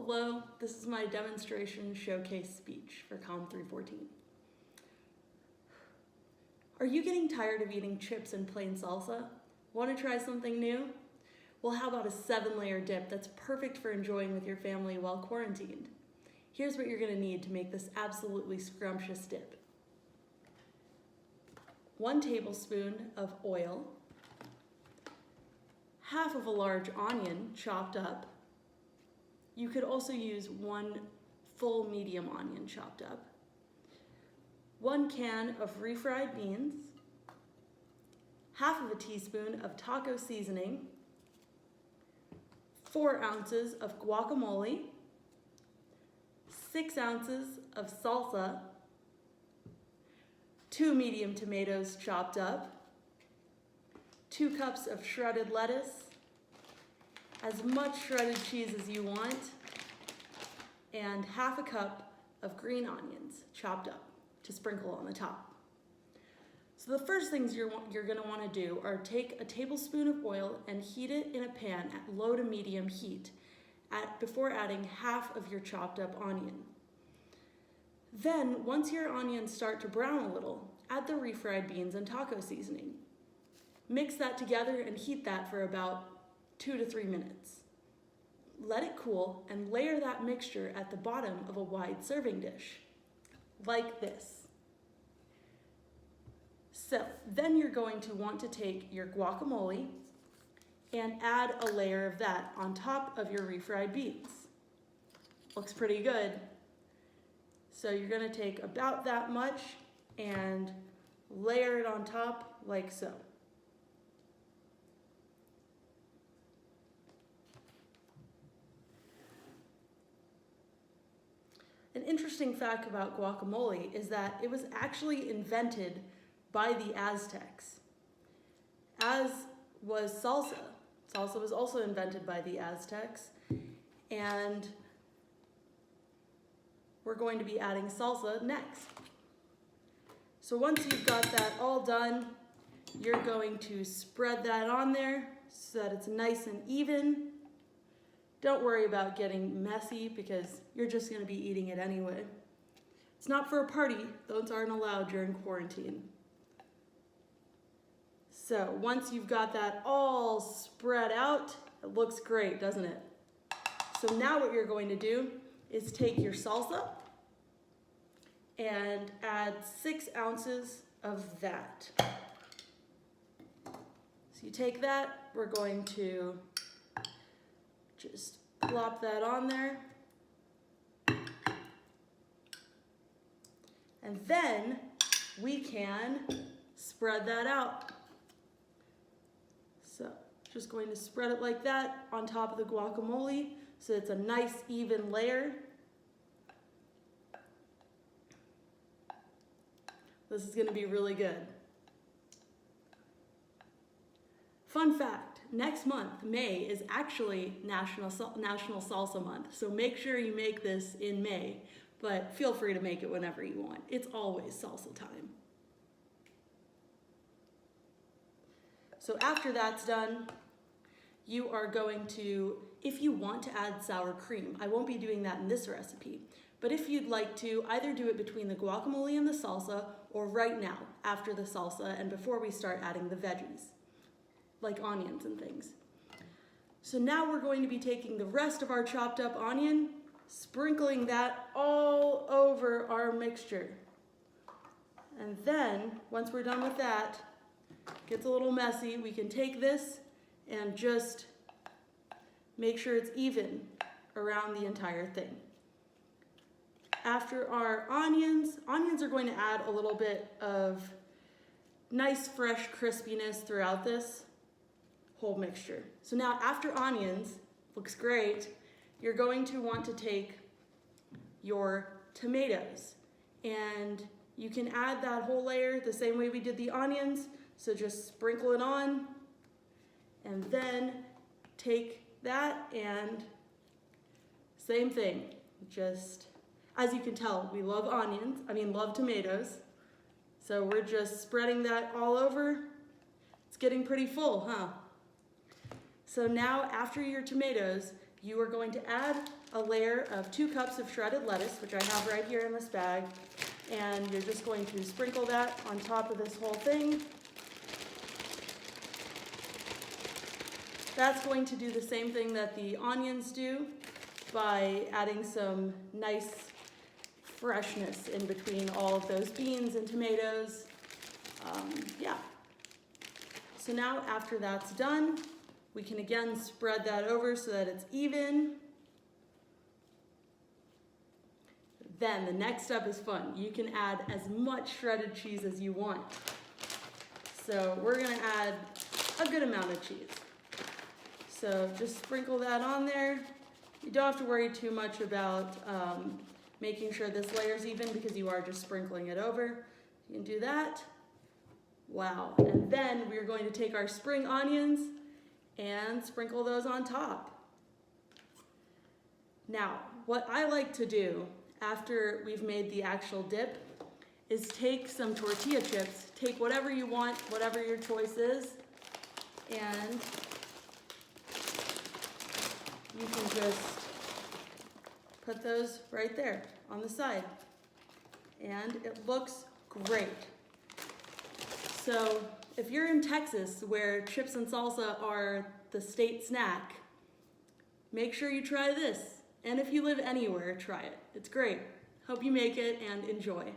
Hello, this is my demonstration showcase speech for COM 314. Are you getting tired of eating chips and plain salsa? Want to try something new? Well, how about a 7-layer dip that's perfect for enjoying with your family while quarantined? Here's what you're going to need to make this absolutely scrumptious dip. 1 tablespoon of oil, half of a large onion chopped up. You could also use 1 full medium onion chopped up, 1 can of refried beans, half of a teaspoon of taco seasoning, 4 ounces of guacamole, 6 ounces of salsa, 2 medium tomatoes chopped up, 2 cups of shredded lettuce, as much shredded cheese as you want, and half a cup of green onions chopped up to sprinkle on the top. So the first things you're going to want to do are take a tablespoon of oil and heat it in a pan at low to medium heat before adding half of your chopped up onion. Then, once your onions start to brown a little, add the refried beans and taco seasoning. Mix that together and heat that for about 2 to 3 minutes. Let it cool and layer that mixture at the bottom of a wide serving dish, like this. So then you're going to want to take your guacamole and add a layer of that on top of your refried beans. Looks pretty good. So you're going to take about that much and layer it on top like so. An interesting fact about guacamole is that it was actually invented by the Aztecs, as was salsa. Salsa was also invented by the Aztecs, and we're going to be adding salsa next. So once you've got that all done, you're going to spread that on there so that it's nice and even. Don't worry about getting messy because you're just going to be eating it anyway. It's not for a party. Those aren't allowed during quarantine. So once you've got that all spread out, it looks great, doesn't it? So now what you're going to do is take your salsa and add 6 ounces of that. So you take that, we're going to just plop that on there. And then we can spread that out. So just going to spread it like that on top of the guacamole so it's a nice even layer. This is going to be really good. Fun fact, next month, May, is actually National Salsa Month, so make sure you make this in May, but feel free to make it whenever you want. It's always salsa time. So after that's done, you are going to, if you want to add sour cream, I won't be doing that in this recipe, but if you'd like to, either do it between the guacamole and the salsa, or right now, after the salsa and before we start adding the veggies, like onions and things. So now we're going to be taking the rest of our chopped up onion, sprinkling that all over our mixture. And then, once we're done with that, it gets a little messy, we can take this and just make sure it's even around the entire thing. After our onions are going to add a little bit of nice fresh crispiness throughout this whole mixture. So now after onions, looks great, you're going to want to take your tomatoes and you can add that whole layer the same way we did the onions. So just sprinkle it on and then take that and same thing. Just, as you can tell, we love love tomatoes. So we're just spreading that all over. It's getting pretty full, huh? So now after your tomatoes, you are going to add a layer of 2 cups of shredded lettuce, which I have right here in this bag, and you're just going to sprinkle that on top of this whole thing. That's going to do the same thing that the onions do by adding some nice freshness in between all of those beans and tomatoes. Yeah. So now after that's done, we can again spread that over so that it's even. Then the next step is fun. You can add as much shredded cheese as you want. So we're gonna add a good amount of cheese. So just sprinkle that on there. You don't have to worry too much about making sure this layer's even because you are just sprinkling it over. You can do that. Wow. And then we're going to take our spring onions and sprinkle those on top. Now, what I like to do after we've made the actual dip is take some tortilla chips, take whatever you want, whatever your choice is, and you can just put those right there on the side. And it looks great. So if you're in Texas where chips and salsa are the state snack, make sure you try this. And if you live anywhere, try it. It's great. Hope you make it and enjoy.